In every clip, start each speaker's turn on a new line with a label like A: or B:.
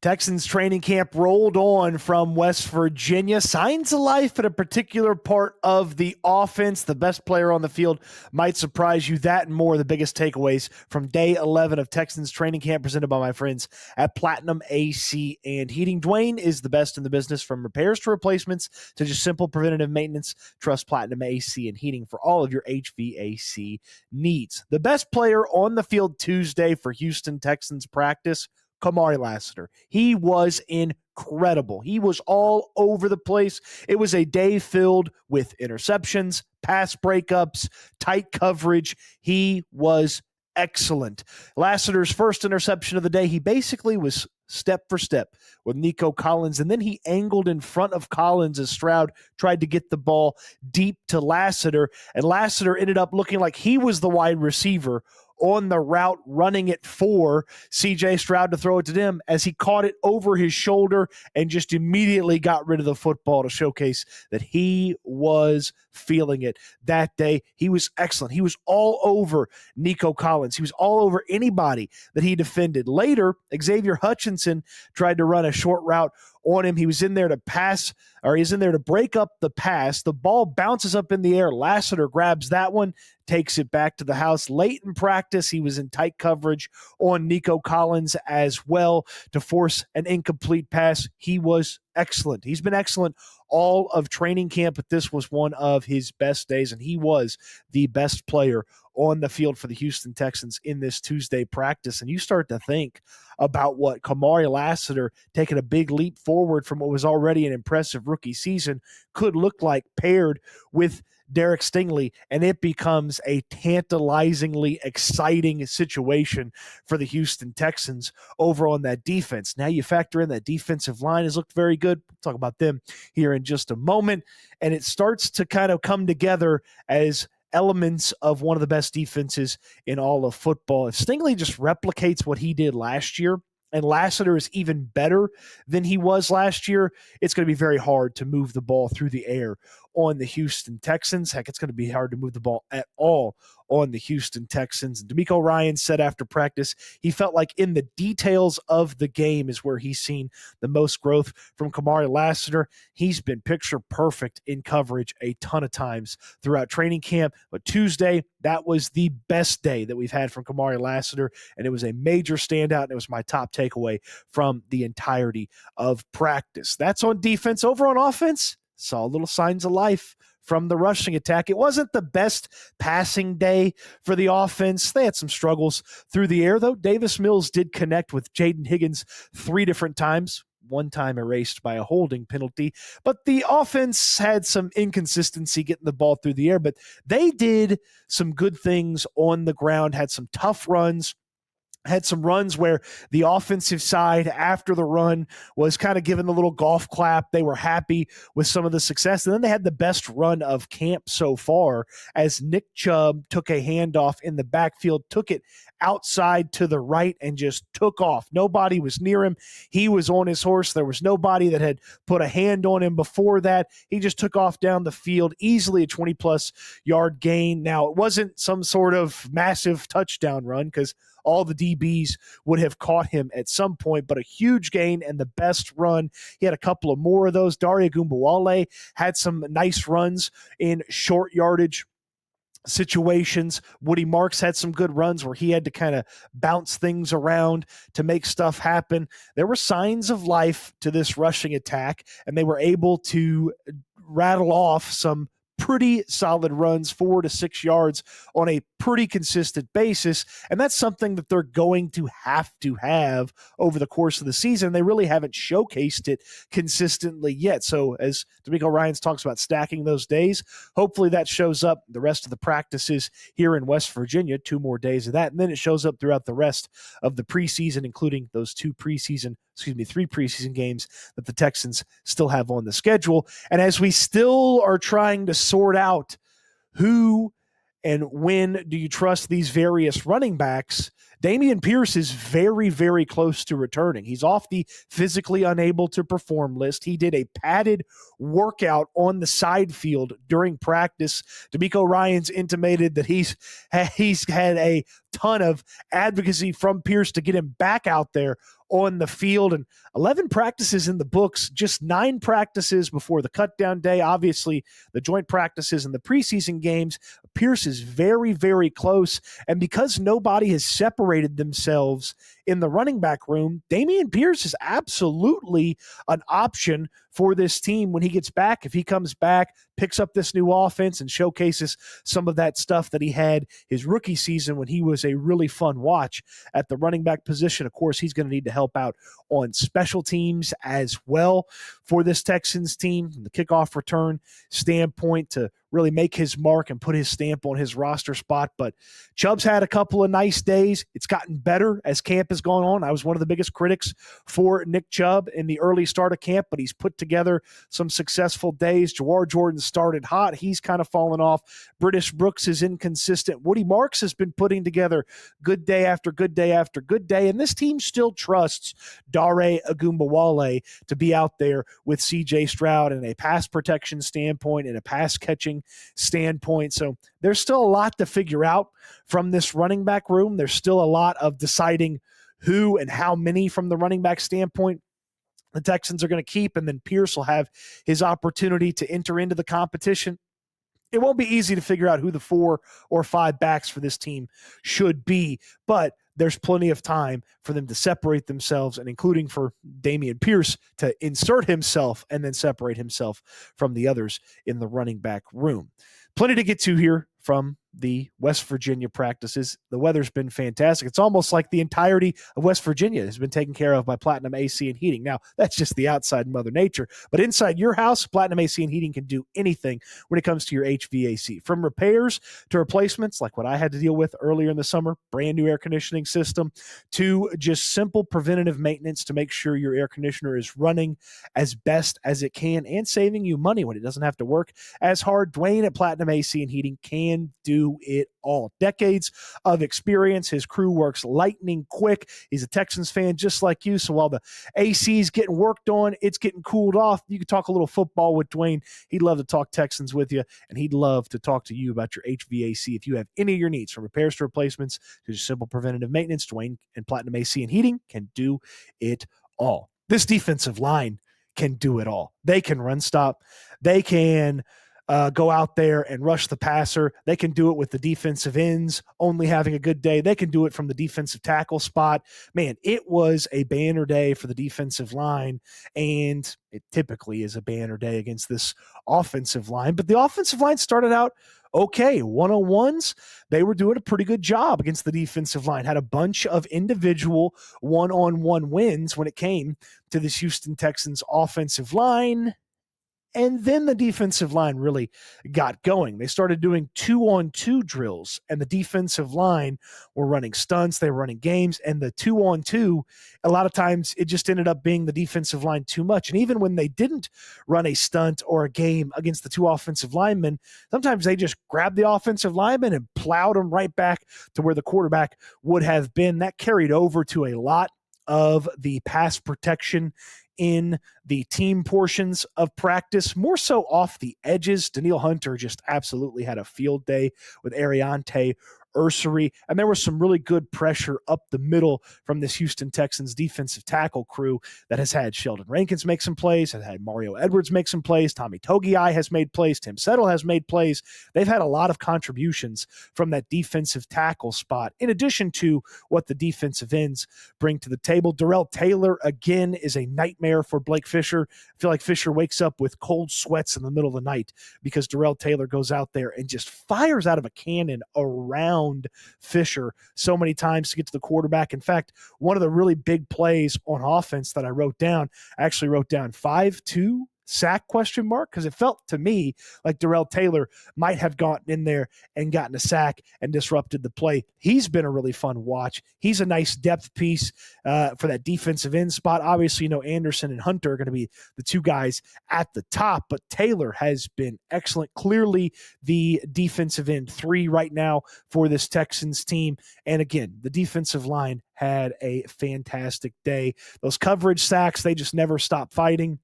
A: Texans training camp rolled on from West Virginia. Signs of life at a particular part of the offense. The best player on the field might surprise you. That and more, the biggest takeaways from day 11 of Texans training camp presented by my friends at Platinum AC and Heating. Dwayne is the best in the business, from repairs to replacements to just simple preventative maintenance. Trust Platinum AC and Heating for all of your HVAC needs. The best player on the field Tuesday for Houston Texans practice, Kamari Lassiter. He was incredible. He was all over the place. It was a day filled with interceptions, pass breakups, tight coverage. He was excellent. Lassiter's first interception of the day, he basically was step for step with Nico Collins, and then he angled in front of Collins as Stroud tried to get the ball deep to Lassiter, and Lassiter ended up looking like he was the wide receiver on the route, running it for C.J. Stroud to throw it to him, as he caught it over his shoulder and just immediately got rid of the football to showcase that he was feeling it that day. He was excellent. He was all over Nico Collins. He was all over anybody that he defended. Later, Xavier Hutchinson tried to run a short route on him. He was in there to pass, or he's in there to break up the pass. The ball bounces up in the air. Lassiter grabs that one, takes it back to the house. Late in practice, he was in tight coverage on Nico Collins as well to force an incomplete pass. He was excellent. He's been excellent all of training camp, but this was one of his best days, and he was the best player on the field for the Houston Texans in this Tuesday practice. And you start to think about what Kamari Lassiter, taking a big leap forward from what was already an impressive rookie season, could look like paired with Derek Stingley, and it becomes a tantalizingly exciting situation for the Houston Texans over on that defense. Now you factor in that defensive line has looked very good. We'll talk about them here in just a moment, and it starts to kind of come together as elements of one of the best defenses in all of football. If Stingley just replicates what he did last year, and Lassiter is even better than he was last year, it's going to be very hard to move the ball through the air on the Houston Texans. Heck, it's going to be hard to move the ball at all on the Houston Texans. And DeMeco Ryans said after practice, he felt like in the details of the game is where he's seen the most growth from Kamari Lassiter. He's been picture perfect in coverage a ton of times throughout training camp. But Tuesday, that was the best day that we've had from Kamari Lassiter, and it was a major standout, and it was my top takeaway from the entirety of practice. That's on defense. Over on offense, saw little signs of life from the rushing attack. It wasn't the best passing day for the offense. They had some struggles through the air, though. Davis Mills did connect with Jaden Higgins 3 different times, one time erased by a holding penalty. But the offense had some inconsistency getting the ball through the air, but they did some good things on the ground, had some tough runs, had some runs where the offensive side after the run was kind of given a little golf clap. They were happy with some of the success. And then they had the best run of camp so far as Nick Chubb took a handoff in the backfield, took it outside to the right, and just took off. Nobody was near him. He was on his horse. There was nobody that had put a hand on him before that. He just took off down the field, easily a 20-plus yard gain. Now, it wasn't some sort of massive touchdown run because all the DBs would have caught him at some point, but a huge gain and the best run. He had a couple of more of those. Daria Gumbawale had some nice runs in short yardage situations. Woody Marks had some good runs where he had to kind of bounce things around to make stuff happen. There were signs of life to this rushing attack, and they were able to rattle off some pretty solid runs, 4 to 6 yards on a pretty consistent basis. And that's something that they're going to have over the course of the season. They really haven't showcased it consistently yet. So as DeMeco Ryans talks about stacking those days, hopefully that shows up the rest of the practices here in West Virginia, 2 more days of that. And then it shows up throughout the rest of the preseason, including those 3 preseason games that the Texans still have on the schedule. And as we still are trying to sort out who and when do you trust these various running backs, Dameon Pierce is very, very close to returning. He's off the physically unable to perform list. He did a padded workout on the side field during practice. DeMeco Ryans intimated that he's had a ton of advocacy from Pierce to get him back out there on the field, and 11 practices in the books, just 9 practices before the cutdown day. Obviously, the joint practices and the preseason games. Pierce is very, very close. And because nobody has separated themselves in the running back room, Dameon Pierce is absolutely an option for this team when he gets back. If he comes back, picks up this new offense and showcases some of that stuff that he had his rookie season when he was a really fun watch at the running back position. Of course, he's going to need to help out on special teams as well for this Texans team, from the kickoff return standpoint, to really make his mark and put his stamp on his roster spot. But Chubb's had a couple of nice days. It's gotten better as camp has gone on. I was one of the biggest critics for Nick Chubb in the early start of camp, but he's put together some successful days. Jawar Jordan started hot. He's kind of fallen off. British Brooks is inconsistent. Woody Marks has been putting together good day after good day after good day, and this team still trusts Dare Ogunbowale to be out there with C.J. Stroud in a pass protection standpoint and a pass catching standpoint. So there's still a lot to figure out from this running back room. There's still a lot of deciding who and how many from the running back standpoint the Texans are going to keep, and then Pierce will have his opportunity to enter into the competition. It won't be easy to figure out who the 4 or 5 backs for this team should be, but there's plenty of time for them to separate themselves, and including for Dameon Pierce to insert himself and then separate himself from the others in the running back room. Plenty to get to here from the West Virginia practices. The weather's been fantastic. It's almost like the entirety of West Virginia has been taken care of by Platinum AC and Heating. Now, that's just the outside Mother Nature, but inside your house, Platinum AC and Heating can do anything when it comes to your HVAC. From repairs to replacements, like what I had to deal with earlier in the summer, brand new air conditioning system, to just simple preventative maintenance to make sure your air conditioner is running as best as it can and saving you money when it doesn't have to work as hard. Dwayne at Platinum AC and Heating can do it all. Decades of experience. His crew works lightning quick. He's a Texans fan just like you. So while the AC is getting worked on, it's getting cooled off. You can talk a little football with Dwayne. He'd love to talk Texans with you, and he'd love to talk to you about your HVAC. If you have any of your needs, from repairs to replacements to just simple preventative maintenance, Dwayne and Platinum AC and Heating can do it all. This defensive line can do it all. They can run stop. They can go out there and rush the passer. They can do it with the defensive ends only having a good day. They can do it from the defensive tackle spot. Man, it was a banner day for the defensive line, and it typically is a banner day against this offensive line. But the offensive line started out okay. One-on-ones, they were doing a pretty good job against the defensive line. Had a bunch of individual one-on-one wins when it came to this Houston Texans offensive line. And then the defensive line really got going. They started doing 2-on-2 drills, and the defensive line were running stunts. They were running games, and the 2-on-2, a lot of times it just ended up being the defensive line too much. And even when they didn't run a stunt or a game against the 2 offensive linemen, sometimes they just grabbed the offensive lineman and plowed them right back to where the quarterback would have been. That carried over to a lot of the pass protection in the team portions of practice, more so off the edges. Danielle Hunter just absolutely had a field day with Ariante Ursery, and there was some really good pressure up the middle from this Houston Texans defensive tackle crew that has had Sheldon Rankins make some plays, has had Mario Edwards make some plays, Tommy Togiai has made plays, Tim Settle has made plays. They've had a lot of contributions from that defensive tackle spot, in addition to what the defensive ends bring to the table. Darrell Taylor, again, is a nightmare for Blake Fisher. I feel like Fisher wakes up with cold sweats in the middle of the night because Darrell Taylor goes out there and just fires out of a cannon around Fisher so many times to get to the quarterback. In fact, one of the really big plays on offense that I wrote down, I actually wrote down 5-2 sack ? Because it felt to me like Darrell Taylor might have gotten in there and gotten a sack and disrupted the play. He's been a really fun watch. He's a nice depth piece for that defensive end spot. Obviously, Anderson and Hunter are going to be the 2 guys at the top, but Taylor has been excellent. Clearly the defensive end 3 right now for this Texans team. And again, the defensive line had a fantastic day. Those coverage sacks, they just never stop fighting.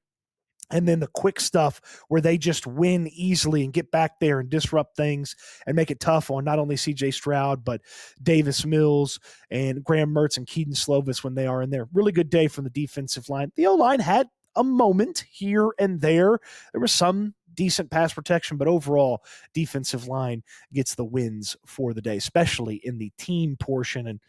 A: And then the quick stuff where they just win easily and get back there and disrupt things and make it tough on not only CJ Stroud, but Davis Mills and Graham Mertz and Keaton Slovis when they are in there. Really good day from the defensive line. The O-line had a moment here and there. There was some decent pass protection, but overall, defensive line gets the wins for the day, especially in the team portion. And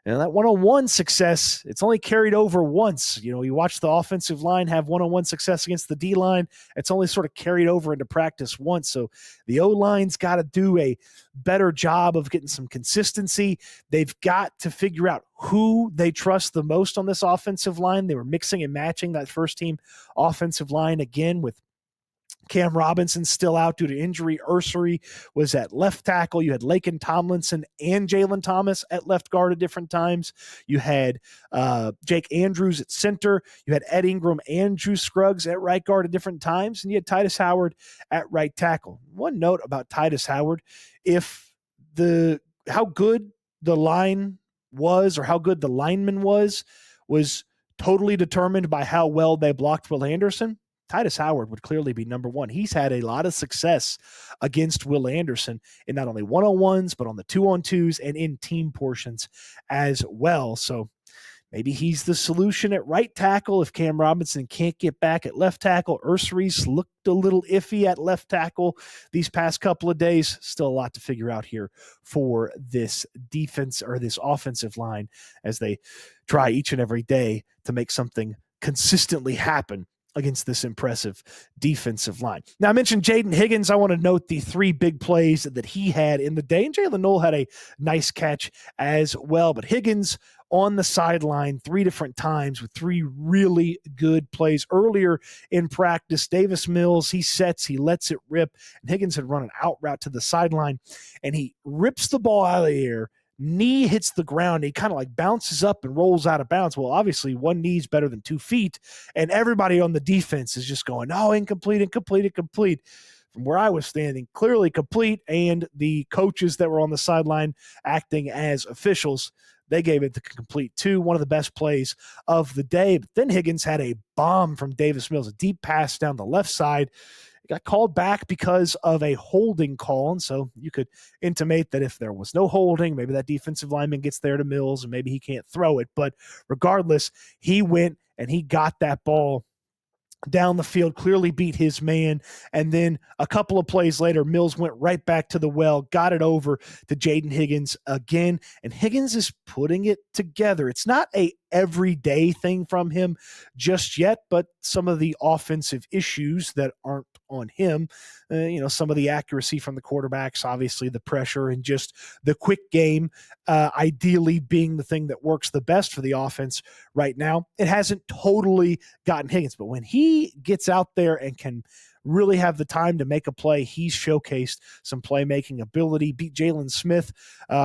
A: that one-on-one success, it's only carried over once. You watch the offensive line have one-on-one success against the D-line. It's only sort of carried over into practice once. So the O-line's got to do a better job of getting some consistency. They've got to figure out who they trust the most on this offensive line. They were mixing and matching that first-team offensive line again with Cam Robinson still out due to injury. Ursery was at left tackle. You had Laken Tomlinson and Jalen Thomas at left guard at different times. You had Jake Andrews at center. You had Ed Ingram and Drew Scruggs at right guard at different times. And you had Titus Howard at right tackle. One note about Titus Howard, how good the line was or how good the lineman was totally determined by how well they blocked Will Anderson, Titus Howard would clearly be number one. He's had a lot of success against Will Anderson in not only one-on-ones, but on the two-on-twos and in team portions as well. So maybe he's the solution at right tackle if Cam Robinson can't get back at left tackle. Ursery's looked a little iffy at left tackle these past couple of days. Still a lot to figure out here for this defense or this offensive line as they try each and every day to make something consistently happen against this impressive defensive line. Now, I mentioned Jaden Higgins. I want to note the three big plays that he had in the day, and Jalen Knoll had a nice catch as well. But Higgins on the sideline 3 different times with 3 really good plays. Earlier in practice, Davis Mills, he sets, he lets it rip, and Higgins had run an out route to the sideline, and he rips the ball out of the air. Knee hits the ground. He kind of like bounces up and rolls out of bounds. Well, obviously, one knee is better than 2 feet, and everybody on the defense is just going, "Oh, incomplete, incomplete, incomplete." From where I was standing, clearly complete, and the coaches that were on the sideline acting as officials, they gave it the complete too. One of the best plays of the day. But then Higgins had a bomb from Davis Mills, a deep pass down the left side. Got called back because of a holding call, and so you could intimate that if there was no holding, maybe that defensive lineman gets there to Mills, and maybe he can't throw it. But regardless, he went and he got that ball down the field, clearly beat his man, and then a couple of plays later, Mills went right back to the well, got it over to Jaden Higgins again, and Higgins is putting it together. It's not a everyday thing from him just yet, but some of the offensive issues that aren't on him, some of the accuracy from the quarterbacks, obviously the pressure and just the quick game, ideally being the thing that works the best for the offense right now. It hasn't totally gotten Higgins, but when he gets out there and can really have the time to make a play, he's showcased some playmaking ability, beat Jalen Smith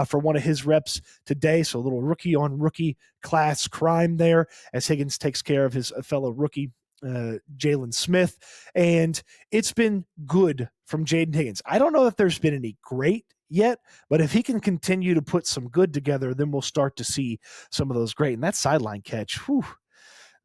A: for one of his reps today. So a little rookie on rookie class crime there as Higgins takes care of his fellow rookie, Jalen Smith. And it's been good from Jaden Higgins. I don't know if there's been any great yet, but if he can continue to put some good together, then we'll start to see some of those great. And that sideline catch,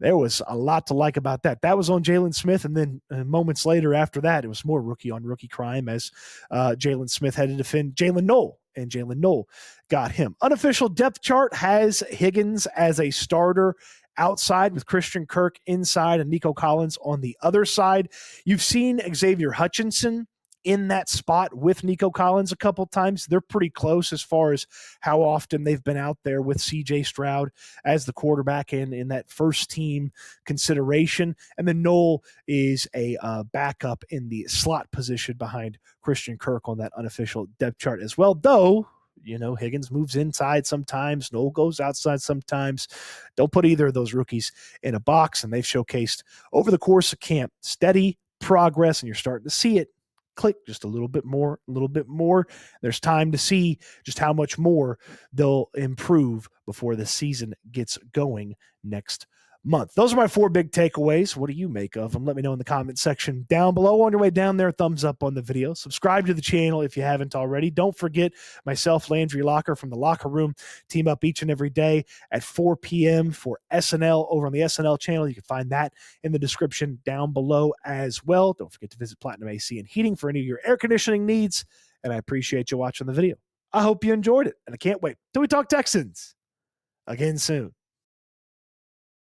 A: there was a lot to like about that. That was on Jalen Smith, and then moments later after that, it was more rookie-on-rookie crime as Jalen Smith had to defend Jalen Knoll, and Jalen Knoll got him. Unofficial depth chart has Higgins as a starter outside with Christian Kirk inside and Nico Collins on the other side. You've seen Xavier Hutchinson in that spot with Nico Collins a couple times. They're pretty close as far as how often they've been out there with CJ Stroud as the quarterback and in that first team consideration. And then Knoll is a backup in the slot position behind Christian Kirk on that unofficial depth chart as well. Though, Higgins moves inside sometimes, Knoll goes outside sometimes. Don't put either of those rookies in a box, and they've showcased over the course of camp steady progress, and you're starting to see it click just a little bit more. There's time to see just how much more they'll improve before the season gets going next month. Those are my 4 big takeaways. What do you make of them? Let me know in the comment section down below. On your way down there, thumbs up on the video. Subscribe to the channel if you haven't already. Don't forget myself, Landry Locker from the Locker Room, team up each and every day at 4 p.m. for SNL over on the SNL channel. You can find that in the description down below as well. Don't forget to visit Platinum AC and Heating for any of your air conditioning needs. And I appreciate you watching the video. I hope you enjoyed it, and I can't wait till we talk Texans again soon.